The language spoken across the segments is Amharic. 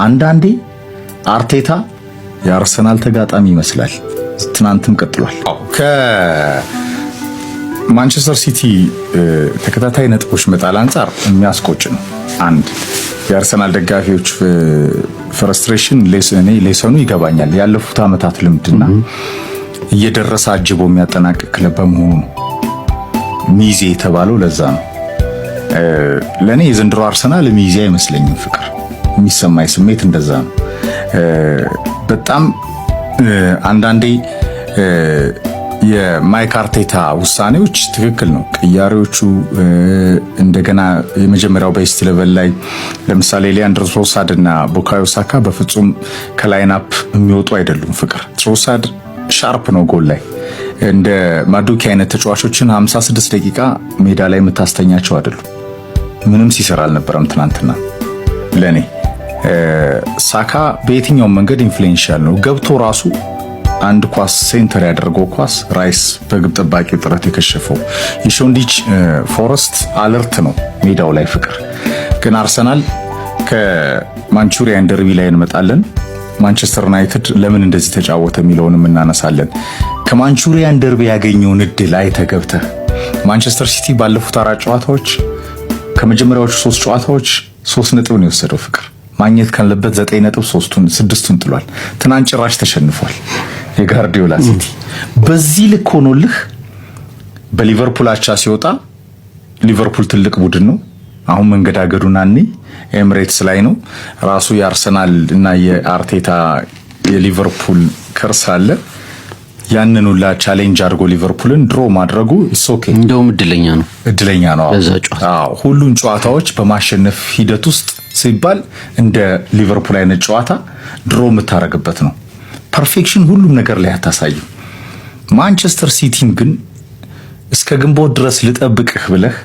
አንዳንዴ አርቴታ የአርሰናል ተጋጣሚ ይመስላል። ትናንትም ቀጥሏል። ከማንቸስተር ሲቲ ተከታታይ ነጥቦች መጣል አንፃር የሚያስቆጭ ነው። አንድ የአርሰናል ደጋፊዎች ፍረስትሬሽን ሌሰኑ ይገባኛል። ያለፉት ዓመታት ልምድና እየደረሰ አጅቦ የሚያጠናቅቅ ክለብ በመሆኑ ነው ሚዜ የተባለው። ለዛ ነው ለኔ የዘንድሮ አርሰናል ሚዜ አይመስለኝም። ፍቅር የሚሰማኝ ስሜት እንደዛ ነው። በጣም አንዳንዴ የማይክ አርቴታ ውሳኔዎች ትክክል ነው። ቅያሬዎቹ እንደገና የመጀመሪያው ቤስት ሌቨል ላይ ለምሳሌ ሊያንድሮ ትሮሳርድ እና ቡካዮ ሳካ በፍጹም ከላይን አፕ የሚወጡ አይደሉም። ፍቅር ትሮሳርድ ሻርፕ ነው ጎል ላይ። እንደ ማዱኪ አይነት ተጫዋቾችን 56 ደቂቃ ሜዳ ላይ የምታስተኛቸው አይደሉም። ምንም ሲሰራ አልነበረም ትናንትና ለኔ። ሳካ በየትኛውም መንገድ ኢንፍሉዌንሻል ነው። ገብቶ ራሱ አንድ ኳስ ሴንተር ያደረገው ኳስ ራይስ በግብ ጠባቂ ጥረት የከሸፈው የሾንዲች ፎረስት አለርት ነው ሜዳው ላይ። ፍቅር ግን አርሰናል ከማንቹሪያን ደርቢ ላይ እንመጣለን። ማንቸስተር ዩናይትድ ለምን እንደዚህ ተጫወተ የሚለውንም እናነሳለን። ከማንቹሪያን ደርቢ ያገኘውን እድል አይተህ ገብተህ ማንቸስተር ሲቲ ባለፉት 4 ጨዋታዎች ከመጀመሪያዎቹ 3 ጨዋታዎች 3 ነጥብ ነው የወሰደው። ፍቅር ማግኘት ካለበት 9 ነጥብ 6ቱን ጥሏል። ትናንት ጭራሽ ተሸንፏል የጋርዲዮላ ሲቲ። በዚህ ልክ ሆኖልህ በሊቨርፑል አቻ ሲወጣ፣ ሊቨርፑል ትልቅ ቡድን ነው። አሁን መንገዳገዱና ኤምሬትስ ላይ ነው። ራሱ የአርሰናል እና የአርቴታ የሊቨርፑል ከርስ አለ። ያንን ሁላ ቻሌንጅ አድርጎ ሊቨርፑልን ድሮ ማድረጉ ኦኬ፣ እንደውም እድለኛ ነው። አዎ ሁሉን ጨዋታዎች በማሸነፍ ሂደት ውስጥ ሲባል እንደ ሊቨርፑል አይነት ጨዋታ ድሮ የምታረግበት ነው። ፐርፌክሽን ሁሉም ነገር ላይ አታሳይም። ማንቸስተር ሲቲን ግን እስከ ግንቦት ድረስ ልጠብቅህ ብለህ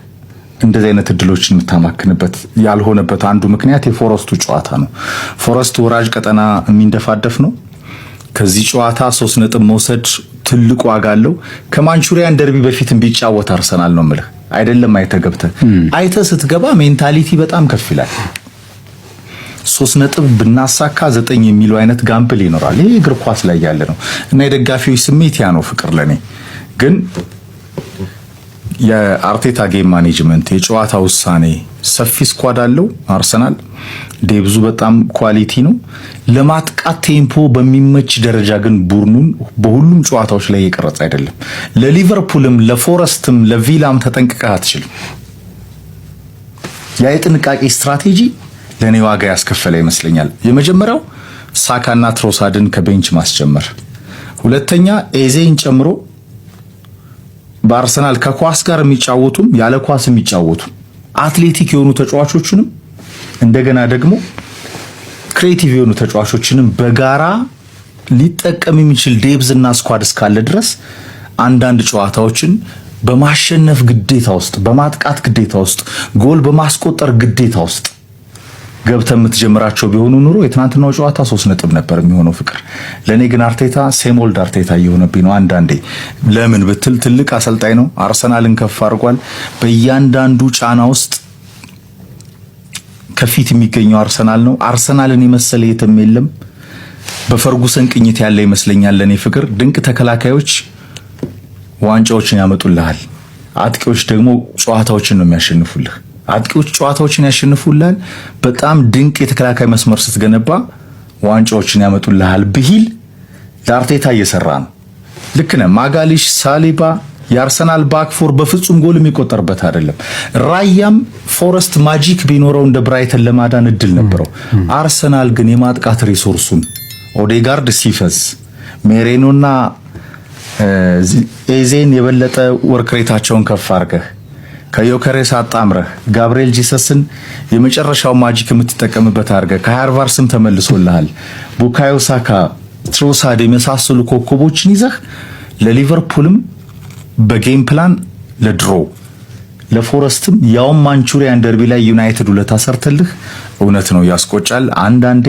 እንደዚህ አይነት እድሎችን የምታማክንበት ያልሆነበት አንዱ ምክንያት የፎረስቱ ጨዋታ ነው። ፎረስት ወራጅ ቀጠና የሚንደፋደፍ ነው። ከዚህ ጨዋታ 3 ነጥብ መውሰድ ትልቅ ዋጋ አለው። ከማንቹሪያን ደርቢ በፊትም ቢጫወት አርሰናል ነው የምልህ አይደለም። አይተህ ስትገባ ሜንታሊቲ በጣም ከፍ ይላል። 3 ነጥብ ብናሳካ 9 የሚለው አይነት ጋምፕል ይኖራል። ይሄ እግር ኳስ ላይ ያለ ነው እና የደጋፊዎች ስሜት ያ ነው። ፍቅር ለኔ ግን የአርቴታ ጌም ማኔጅመንት የጨዋታ ውሳኔ ሰፊ ስኳድ አለው አርሰናል። ዴብዙ በጣም ኳሊቲ ነው። ለማጥቃት ቴምፖ በሚመች ደረጃ ግን ቡድኑን በሁሉም ጨዋታዎች ላይ የቀረጸ አይደለም። ለሊቨርፑልም ለፎረስትም ለቪላም ተጠንቅቀህ አትችልም። ያ የጥንቃቄ ስትራቴጂ ለኔ ዋጋ ያስከፈለ ይመስለኛል። የመጀመሪያው ሳካና ትሮሳርድን ከቤንች ማስጀመር፣ ሁለተኛ ኤዜን ጨምሮ በአርሰናል ከኳስ ጋር የሚጫወቱም ያለ ኳስ የሚጫወቱም አትሌቲክ የሆኑ ተጫዋቾችንም እንደገና ደግሞ ክሬቲቭ የሆኑ ተጫዋቾችንም በጋራ ሊጠቀም የሚችል ዴብዝና ስኳድ እስካለ ድረስ አንዳንድ ጨዋታዎችን በማሸነፍ ግዴታ ውስጥ፣ በማጥቃት ግዴታ ውስጥ፣ ጎል በማስቆጠር ግዴታ ውስጥ ገብተህ የምትጀምራቸው ቢሆኑ ኑሮ የትናንትናው ጨዋታ 3 ነጥብ ነበር የሚሆነው። ፍቅር ለኔ ግን አርቴታ ሴሞልድ አርቴታ እየሆነብኝ ነው አንዳንዴ። ለምን ብትል ትልቅ አሰልጣኝ ነው። አርሰናልን ከፍ አድርጓል። በእያንዳንዱ ጫና ውስጥ ከፊት የሚገኘው አርሰናል ነው። አርሰናልን የመሰለ የትም የለም። በፈርጉሰን ቅኝት ያለ ይመስለኛል ለኔ። ፍቅር ድንቅ ተከላካዮች ዋንጫዎችን ያመጡልሃል። አጥቂዎች ደግሞ ጨዋታዎችን ነው የሚያሸንፉልህ። አጥቂዎች ጨዋታዎችን ያሸንፉልሃል። በጣም ድንቅ የተከላካይ መስመር ስትገነባ ዋንጫዎችን ያመጡልሃል። ብሂል ለአርቴታ እየሰራ ነው። ልክ ነህ። ማጋሊሽ፣ ሳሊባ የአርሰናል ባክፎር በፍጹም ጎል የሚቆጠርበት አይደለም። ራያም ፎረስት ማጂክ ቢኖረው እንደ ብራይተን ለማዳን እድል ነበረው። አርሰናል ግን የማጥቃት ሪሶርሱን ኦዴጋርድ ሲፈዝ ሜሬኖና ኤዜን የበለጠ ወርክሬታቸውን ከፍ አድርገህ ከዮከሬስ አጣምረህ ጋብሪኤል ጂሰስን የመጨረሻው ማጂክ የምትጠቀምበት አድርገህ ከሃርቫርስም ተመልሶልሃል። ቡካዮ ሳካ፣ ትሮሳርድ የመሳሰሉ ኮከቦችን ይዘህ ለሊቨርፑልም በጌም ፕላን ለድሮ ለፎረስትም ያውም ማንቹሪያን ደርቢ ላይ ዩናይትድ ሁለት አሰርተልህ። እውነት ነው ያስቆጫል። አንዳንዴ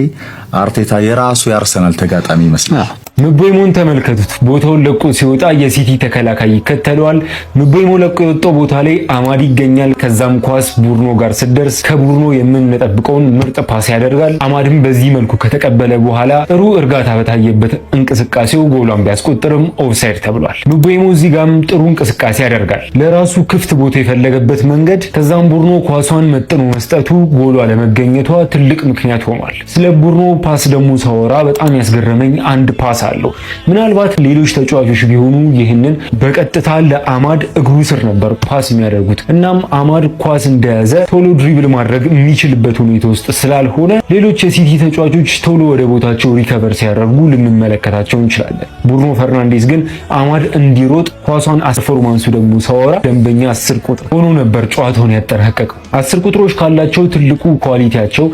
አርቴታ የራሱ የአርሰናል ተጋጣሚ ይመስላል። ምቦይሞን ተመልከቱት። ቦታውን ለቆ ሲወጣ የሲቲ ተከላካይ ይከተለዋል። ምቦይሞ ለቆ የወጣው ቦታ ላይ አማድ ይገኛል። ከዛም ኳስ ቡርኖ ጋር ስትደርስ ከቡርኖ የምንጠብቀውን ምርጥ ፓስ ያደርጋል። አማድም በዚህ መልኩ ከተቀበለ በኋላ ጥሩ እርጋታ በታየበት እንቅስቃሴው ጎሏን ቢያስቆጥርም ኦፍሳይድ ተብሏል። ምቦይሞ እዚህ ጋርም ጥሩ እንቅስቃሴ ያደርጋል፣ ለራሱ ክፍት ቦታ የፈለገበት መንገድ። ከዛም ቡርኖ ኳሷን መጥኖ መስጠቱ ጎሏ ለመገኘቷ ትልቅ ምክንያት ሆኗል። ስለ ቡርኖ ፓስ ደግሞ ሳወራ በጣም ያስገረመኝ አንድ ፓስ አለው። ምናልባት ሌሎች ተጫዋቾች ቢሆኑ ይህንን በቀጥታ ለአማድ እግሩ ስር ነበር ፓስ የሚያደርጉት። እናም አማድ ኳስ እንደያዘ ቶሎ ድሪብል ማድረግ የሚችልበት ሁኔታ ውስጥ ስላልሆነ ሌሎች የሲቲ ተጫዋቾች ቶሎ ወደ ቦታቸው ሪከቨር ሲያደርጉ ልንመለከታቸው እንችላለን። ቡርኖ ፈርናንዴዝ ግን አማድ እንዲሮጥ ኳሷን ፐርፎርማንሱ ደግሞ ሳወራ ደንበኛ 10 ቁጥር ሆኖ ነበር ጨዋታውን ያጠናቀቀው። 10 ቁጥሮች ካላቸው ትልቁ ኳሊቲያቸው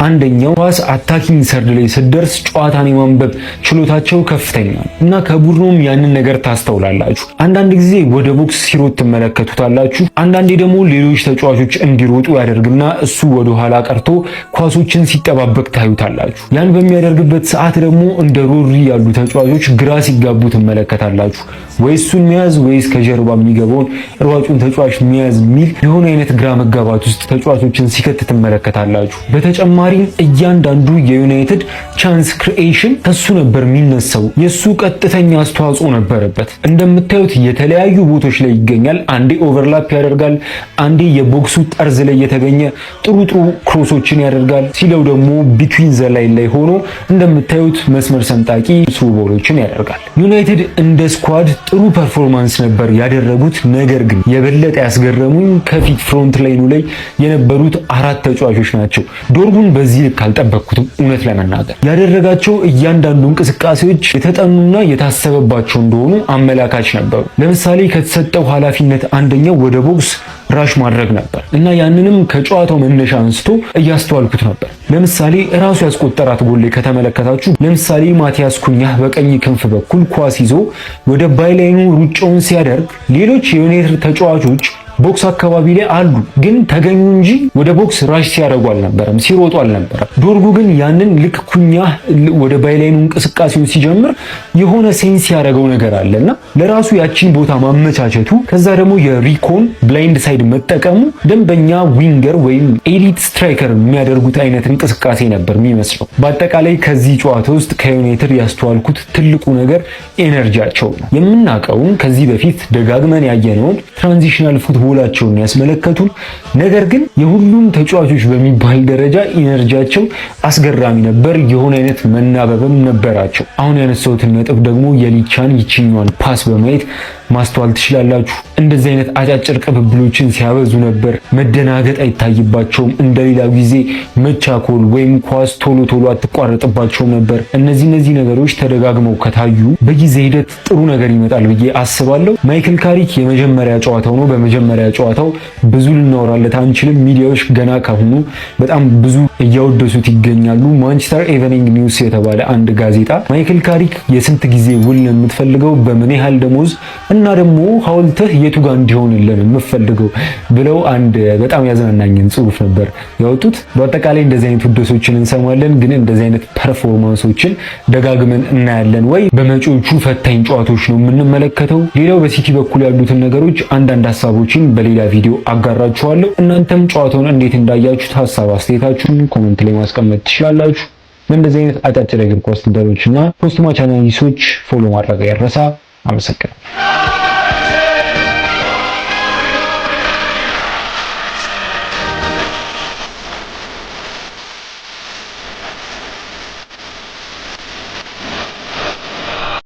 አንደኛው ኳስ አታኪንግ ሰርድ ላይ ስትደርስ ጨዋታን የማንበብ ችሎታቸው ከፍተኛ ነው እና ከቡርኖም ያንን ነገር ታስተውላላችሁ። አንዳንድ ጊዜ ወደ ቦክስ ሲሮጥ ትመለከቱታላችሁ። አንዳንዴ ደግሞ ሌሎች ተጫዋቾች እንዲሮጡ ያደርግና እሱ ወደ ኋላ ቀርቶ ኳሶችን ሲጠባበቅ ታዩታላችሁ። ያን በሚያደርግበት ሰዓት ደግሞ እንደ ሮሪ ያሉ ተጫዋቾች ግራ ሲጋቡ ትመለከታላችሁ። ወይ እሱን መያዝ ወይስ ከጀርባ የሚገባውን ሯጩን ተጫዋች መያዝ የሚል የሆነ አይነት ግራ መጋባት ውስጥ ተጫዋቾችን ሲከት ትመለከታላችሁ። በተጨማሪም እያንዳንዱ የዩናይትድ ቻንስ ክሪኤሽን ከሱ ነበር የሚነሳው። የሱ ቀጥተኛ አስተዋጽኦ ነበረበት። እንደምታዩት የተለያዩ ቦታዎች ላይ ይገኛል። አንዴ ኦቨርላፕ ያደርጋል፣ አንዴ የቦክሱ ጠርዝ ላይ የተገኘ ጥሩ ክሮሶችን ያደርጋል። ሲለው ደግሞ ቢትዊን ዘ ላይን ላይ ሆኖ እንደምታዩት መስመር ሰንጣቂ ስሩቦሎችን ያደርጋል። ዩናይትድ እንደ ስኳድ ጥሩ ፐርፎርማንስ ነበር ያደረጉት። ነገር ግን የበለጠ ያስገረሙኝ ከፊት ፍሮንት ላይኑ ላይ የነበሩት 4 ተጫዋቾች ናቸው። ዶርጉን በዚህ ልክ አልጠበቅኩትም። እውነት ለመናገር ያደረጋቸው እያንዳንዱ እንቅስቃሴዎች የተጠኑና የታሰበባቸው እንደሆኑ አመላካች ነበሩ። ለምሳሌ ከተሰጠው ኃላፊነት አንደኛው ወደ ቦክስ ራሽ ማድረግ ነበር እና ያንንም ከጨዋታው መነሻ አንስቶ እያስተዋልኩት ነበር። ለምሳሌ ራሱ ያስቆጠራት ጎል ላይ ከተመለከታችሁ ለምሳሌ ማቲያስ ኩኛህ በቀኝ ክንፍ በኩል ኳስ ይዞ ወደ ባይላይኑ ሩጫውን ሲያደርግ ሌሎች የዩናይትድ ተጫዋቾች ቦክስ አካባቢ ላይ አሉ፣ ግን ተገኙ እንጂ ወደ ቦክስ ራሽ ሲያደርጉ አልነበረም፣ ሲሮጡ አልነበረም። ዶርጉ ግን ያንን ልክ ኩኛህ ወደ ባይላይኑ እንቅስቃሴውን ሲጀምር የሆነ ሴንስ ያደረገው ነገር አለና ለራሱ ያቺን ቦታ ማመቻቸቱ፣ ከዛ ደግሞ የሪኮን ብላይንድ ሳይድ መጠቀሙ ደንበኛ ዊንገር ወይም ኤሊት ስትራይከር የሚያደርጉት አይነት እንቅስቃሴ ነበር የሚመስለው። በአጠቃላይ ከዚህ ጨዋታ ውስጥ ከዩናይትድ ያስተዋልኩት ትልቁ ነገር ኤነርጂያቸው ነው። የምናውቀውን ከዚህ በፊት ደጋግመን ያየነውን ትራንዚሽናል ፉትቦላቸውን ያስመለከቱን፣ ነገር ግን የሁሉም ተጫዋቾች በሚባል ደረጃ ኢነርጂያቸው አስገራሚ ነበር። የሆነ አይነት መናበብም ነበራቸው። አሁን ያነሳሁትን ነጥብ ደግሞ የሊቻን ይችኛዋን ፓስ በማየት ማስተዋል ትችላላችሁ። እንደዚህ አይነት አጫጭር ቅብብሎችን ሲያበዙ ነበር። መደናገጥ አይታይባቸውም። እንደሌላው ጊዜ መቻኮል ወይም ኳስ ቶሎ አትቋረጥባቸውም ነበር። እነዚህ ነገሮች ተደጋግመው ከታዩ በጊዜ ሂደት ጥሩ ነገር ይመጣል ብዬ አስባለሁ። ማይክል ካሪክ የመጀመሪያ ጨዋታው ነው። በመጀመሪያ ጨዋታው ብዙ ልናወራለት አንችልም። ሚዲያዎች ገና ካሁኑ በጣም ብዙ እያወደሱት ይገኛሉ። ማንቸስተር ኢቭኒንግ ኒውስ የተባለ አንድ ጋዜጣ ማይክል ካሪክ የስንት ጊዜ ውል ነው የምትፈልገው፣ በምን ያህል ደሞዝ እና ደግሞ ሐውልትህ የቱ ጋር እንዲሆንልን የምፈልገው ብለው አንድ በጣም ያዝናናኝን ጽሑፍ ነበር ያወጡት። በአጠቃላይ እንደዚህ አይነት ውደሶችን እንሰማለን፣ ግን እንደዚህ አይነት ፐርፎርማንሶችን ደጋግመን እናያለን ወይ? በመጪዎቹ ፈታኝ ጨዋታዎች ነው የምንመለከተው። ሌላው በሲቲ በኩል ያሉትን ነገሮች አንዳንድ ሀሳቦችን በሌላ ቪዲዮ አጋራችኋለሁ። እናንተም ጨዋታውን እንዴት እንዳያችሁት ሀሳብ አስተያየታችሁን ኮሜንት ላይ ማስቀመጥ ትችላላችሁ። እንደዚህ አይነት አጫጭር እግር ኳስ ትንተናዎችና ፖስት ማች አናሊሲሶች ፎሎ ማድረግ አይረሳ። አመሰግናለሁ።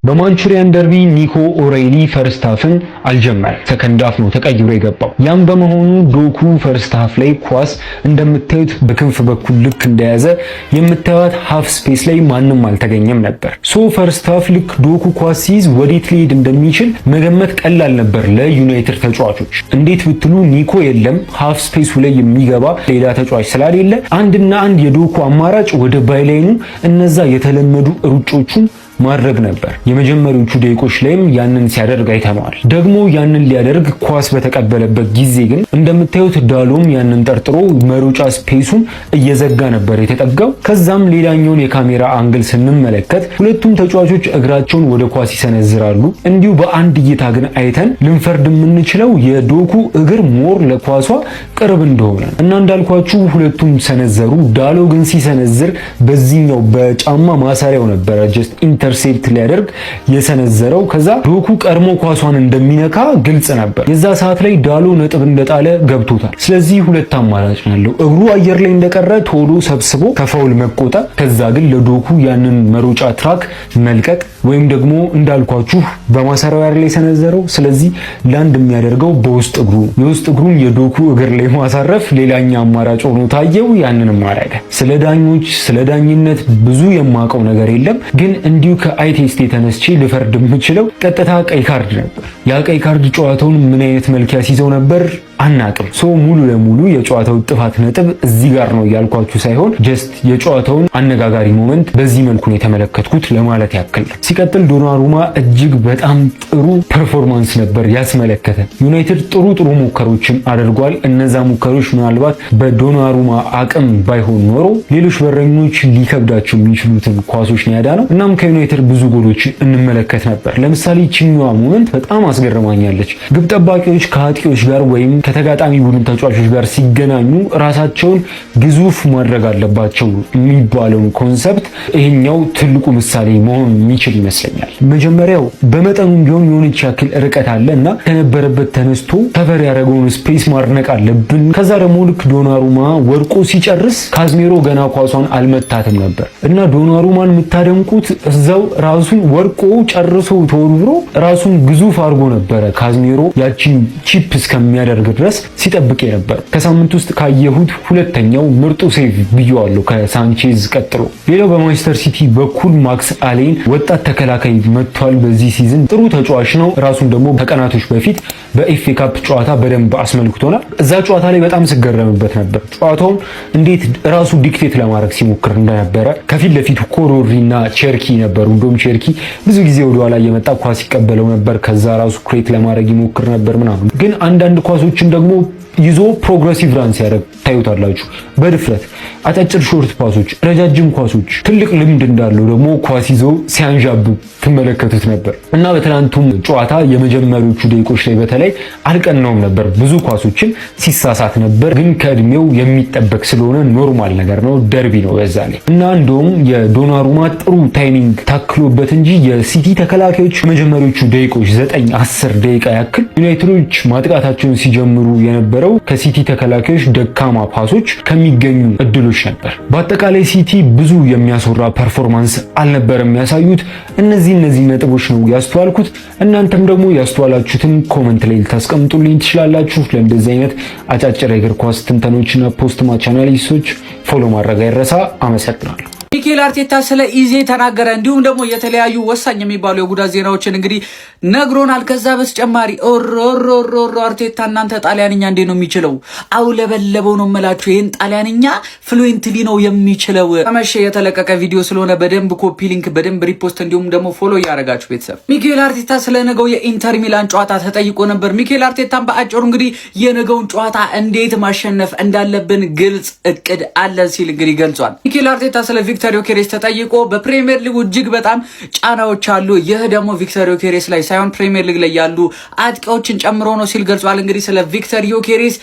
በማንቹሪያን ደርቢ ኒኮ ኦሬይሊ ፈርስት ሃፍን አልጀመረም። ሰከንድ ሃፍ ነው ተቀይሮ የገባው። ያም በመሆኑ ዶኩ ፈርስት ሃፍ ላይ ኳስ እንደምታዩት በክንፍ በኩል ልክ እንደያዘ የምታዩት ሃፍ ስፔስ ላይ ማንም አልተገኘም ነበር። ፈርስት ሃፍ ልክ ዶኩ ኳስ ሲይዝ ወዴት ሊሄድ እንደሚችል መገመት ቀላል ነበር ለዩናይትድ ተጫዋቾች። እንዴት ብትሉ ኒኮ የለም፣ ሃፍ ስፔሱ ላይ የሚገባ ሌላ ተጫዋች ስላሌለ አንድና አንድ የዶኩ አማራጭ ወደ ባይላይኑ እነዛ የተለመዱ ሩጮቹን ማድረግ ነበር። የመጀመሪያዎቹ ደቂቆች ላይም ያንን ሲያደርግ አይተነዋል። ደግሞ ያንን ሊያደርግ ኳስ በተቀበለበት ጊዜ ግን እንደምታዩት ዳሎም ያንን ጠርጥሮ መሮጫ ስፔሱን እየዘጋ ነበር የተጠጋው። ከዛም ሌላኛውን የካሜራ አንግል ስንመለከት ሁለቱም ተጫዋቾች እግራቸውን ወደ ኳስ ይሰነዝራሉ። እንዲሁ በአንድ እይታ ግን አይተን ልንፈርድ የምንችለው የዶኩ እግር ሞር ለኳሷ ቅርብ እንደሆነ እና እንዳልኳችሁ ሁለቱም ሰነዘሩ። ዳሎ ግን ሲሰነዝር በዚህኛው በጫማ ማሰሪያው ነበረ ጀስት ኢንተርሴፕት ሊያደርግ የሰነዘረው። ከዛ ዶኩ ቀድሞ ኳሷን እንደሚነካ ግልጽ ነበር። የዛ ሰዓት ላይ ዳሎ ነጥብ እንደጣለ ገብቶታል። ስለዚህ ሁለት አማራጭ ነው። እግሩ አየር ላይ እንደቀረ ቶሎ ሰብስቦ ከፋውል መቆጠብ፣ ከዛ ግን ለዶኩ ያንን መሮጫ ትራክ መልቀቅ፣ ወይም ደግሞ እንዳልኳችሁ በማሰሪያው ላይ ሰነዘረው። ስለዚህ ላንድ የሚያደርገው በውስጥ እግሩ የውስጥ እግሩን የዶኩ እግር ላይ ማሳረፍ ሌላኛ አማራጭ ሆኖ ታየው። ያንንም ማረገ። ስለ ዳኞች ስለ ዳኝነት ብዙ የማውቀው ነገር የለም፣ ግን እንዲሁ ከአይ ቴስት የተነስቼ ልፈርድ የምችለው ቀጥታ ቀይ ካርድ ነበር። ያ ቀይ ካርድ ጨዋታውን ምን አይነት መልክ ያስይዘው ነበር አናቅም። ሙሉ ለሙሉ የጨዋታው ጥፋት ነጥብ እዚህ ጋር ነው ያልኳችሁ ሳይሆን ጀስት የጨዋታውን አነጋጋሪ ሞመንት በዚህ መልኩ ነው የተመለከትኩት ለማለት ያክል። ሲቀጥል ዶናሩማ እጅግ በጣም ጥሩ ፐርፎርማንስ ነበር ያስመለከተ። ዩናይትድ ጥሩ ሙከሮችን አድርጓል። እነዛ ሙከሮች ምናልባት በዶናሩማ አቅም ባይሆን ኖሮ ሌሎች በረኞች ሊከብዳቸው የሚችሉትን ኳሶች ነው ያዳነው። እናም ከዩናይትድ ብዙ ጎሎች እንመለከት ነበር። ለምሳሌ ቺኛዋ ሞመንት በጣም አስገርማኛለች። ግብ ጠባቂዎች ከአጥቂዎች ጋር ወይም ከተጋጣሚ ቡድን ተጫዋቾች ጋር ሲገናኙ ራሳቸውን ግዙፍ ማድረግ አለባቸው የሚባለውን ኮንሰፕት ይሄኛው ትልቁ ምሳሌ መሆን የሚችል ይመስለኛል። መጀመሪያው በመጠኑም ቢሆን የሆነች ያክል ርቀት አለ እና ከነበረበት ተነስቶ ከቨር ያደረገውን ስፔስ ማድነቅ አለብን። ከዛ ደግሞ ልክ ዶናሩማ ወርቆ ሲጨርስ ካዝሜሮ ገና ኳሷን አልመታትም ነበር እና ዶናሩማን የምታደንቁት እዛው ራሱን ወርቆ ጨርሶ ተወርብሮ ራሱን ግዙፍ አድርጎ ነበረ ካዝሜሮ ያቺን ቺፕ እስከሚያደርግ ድረስ ሲጠብቅ ነበር። ከሳምንት ውስጥ ካየሁት ሁለተኛው ምርጡ ሴቭ ብየዋለሁ ከሳንቼዝ ቀጥሎ። ሌላው በማንቸስተር ሲቲ በኩል ማክስ አሌን ወጣት ተከላካይ መጥቷል። በዚህ ሲዝን ጥሩ ተጫዋች ነው። ራሱን ደግሞ ከቀናቶች በፊት በኤፍኤ ካፕ ጨዋታ በደንብ አስመልክቶናል። እዛ ጨዋታ ላይ በጣም ስገረምበት ነበር። ጨዋታውን እንዴት ራሱ ዲክቴት ለማድረግ ሲሞክር እንደነበረ። ከፊት ለፊቱ ኮሮሪና ቸርኪ ነበሩ። እንደውም ቸርኪ ብዙ ጊዜ ወደኋላ እየመጣ ኳስ ይቀበለው ነበር። ከዛ ራሱ ክሬት ለማድረግ ይሞክር ነበር ምናምን። ግን አንዳንድ ኳሶችን ደግሞ ይዞ ፕሮግሬሲቭ ራን ሲያደርግ ታዩታላችሁ። በድፍረት አጫጭር ሾርት ፓሶች፣ ረጃጅም ኳሶች፣ ትልቅ ልምድ እንዳለው ደግሞ ኳስ ይዞ ሲያንዣብብ ትመለከቱት ነበር እና በትናንቱም ጨዋታ የመጀመሪያዎቹ ደቂቆች ላይ በተለይ አልቀናውም ነበር። ብዙ ኳሶችን ሲሳሳት ነበር፣ ግን ከእድሜው የሚጠበቅ ስለሆነ ኖርማል ነገር ነው። ደርቢ ነው በዛ ላይ እና እንደውም የዶናሩማ ጥሩ ታይሚንግ ታክሎበት እንጂ የሲቲ ተከላካዮች የመጀመሪያዎቹ ደቂቆች 9-10 ደቂቃ ያክል ዩናይትዶች ማጥቃታቸውን ሲጀምሩ የነበረው ከሲቲ ተከላካዮች ደካማ ፓሶች ከሚገኙ እድሎች ነበር። በአጠቃላይ ሲቲ ብዙ የሚያስወራ ፐርፎርማንስ አልነበረም ያሳዩት። እነዚህ ነጥቦች ነው ያስተዋልኩት። እናንተም ደግሞ ያስተዋላችሁትን ኮሜንት ላይ ልታስቀምጡልኝ ትችላላችሁ። ለእንደዚህ አይነት አጫጭር የእግር ኳስ ትንተኖችና ፖስት ማች አናሊሲሶች ፎሎ ማድረግ አይረሳ። አመሰግናለሁ። ሚኬል አርቴታ ስለ ኢዜ ተናገረ። እንዲሁም ደግሞ የተለያዩ ወሳኝ የሚባሉ የጉዳት ዜናዎችን እንግዲህ ነግሮናል። ከዛ በተጨማሪ አርቴታ እናንተ ጣሊያንኛ እንዴት ነው የሚችለው? አውለበለበው ነው የምላችሁ። ይሄን ጣሊያንኛ ፍሉዌንትሊ ነው የሚችለው። ተመሸ የተለቀቀ ቪዲዮ ስለሆነ በደንብ ኮፒ ሊንክ፣ በደንብ ሪፖስት እንዲሁም ደግሞ ፎሎ እያደረጋችሁ ቤተሰብ። ሚኬል አርቴታ ስለ ነገው የኢንተር ሚላን ጨዋታ ተጠይቆ ነበር። ሚኬል አርቴታን በአጭሩ እንግዲህ የነገውን ጨዋታ እንዴት ማሸነፍ እንዳለብን ግልጽ እቅድ አለን ሲል እንግዲህ ገልጿል። ሚኬል አርቴታ ስለ ቪክተር ዮኬሬስ ተጠይቆ በፕሪሚየር ሊግ እጅግ በጣም ጫናዎች አሉ። ይህ ደግሞ ቪክተር ዮኬሬስ ላይ ሳይሆን ፕሪሚየር ሊግ ላይ ያሉ አጥቂዎችን ጨምሮ ነው ሲል ገልጿል። እንግዲህ ስለ ቪክተር ዮኬሬስ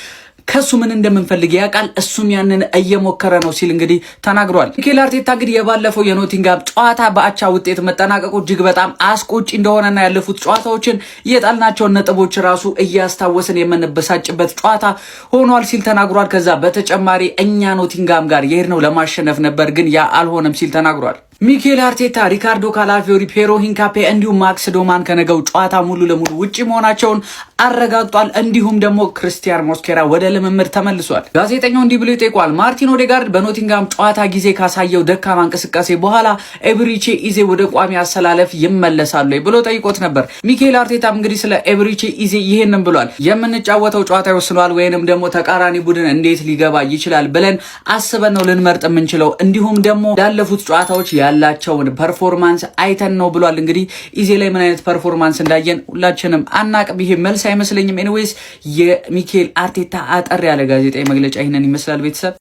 ከሱ ምን እንደምንፈልግ ያውቃል፣ እሱም ያንን እየሞከረ ነው ሲል እንግዲህ ተናግሯል። ሚኬል አርቴታ እንግዲህ የባለፈው የኖቲንጋም ጨዋታ በአቻ ውጤት መጠናቀቁ እጅግ በጣም አስቆጪ እንደሆነና ያለፉት ጨዋታዎችን የጣልናቸውን ነጥቦች ራሱ እያስታወስን የምንበሳጭበት ጨዋታ ሆኗል ሲል ተናግሯል። ከዛ በተጨማሪ እኛ ኖቲንጋም ጋር የሄድነው ለማሸነፍ ነበር፣ ግን ያ አልሆነም ሲል ተናግሯል። ሚኬል አርቴታ ሪካርዶ ካላፊዮሪ፣ ፔሮ ሂንካፔ እንዲሁም ማክስ ዶማን ከነገው ጨዋታ ሙሉ ለሙሉ ውጪ መሆናቸውን አረጋግጧል። እንዲሁም ደግሞ ክርስቲያን ሞስኬራ ወደ ልምምድ ተመልሷል። ጋዜጠኛው እንዲህ ብሎ ይጠይቋል። ማርቲን ኦዴጋርድ በኖቲንጋም ጨዋታ ጊዜ ካሳየው ደካማ እንቅስቃሴ በኋላ ኤብሪቼ ኢዜ ወደ ቋሚ አሰላለፍ ይመለሳሉ ብሎ ጠይቆት ነበር። ሚኬል አርቴታም እንግዲህ ስለ ኤብሪቼ ኢዜ ይሄንን ብሏል። የምንጫወተው ጨዋታ ይወስነዋል ወይንም ደግሞ ተቃራኒ ቡድን እንዴት ሊገባ ይችላል ብለን አስበን ነው ልንመርጥ የምንችለው። እንዲሁም ደግሞ ያለፉት ጨዋታዎች ያላቸውን ፐርፎርማንስ አይተን ነው ብሏል። እንግዲህ ኢዜ ላይ ምን አይነት ፐርፎርማንስ እንዳየን ሁላችንም አናቅም። ይሄ መልስ አይመስለኝም። ኤኒዌይስ የሚኬል አርቴታ አጠር ያለ ጋዜጣዊ መግለጫ ይህንን ይመስላል ቤተሰብ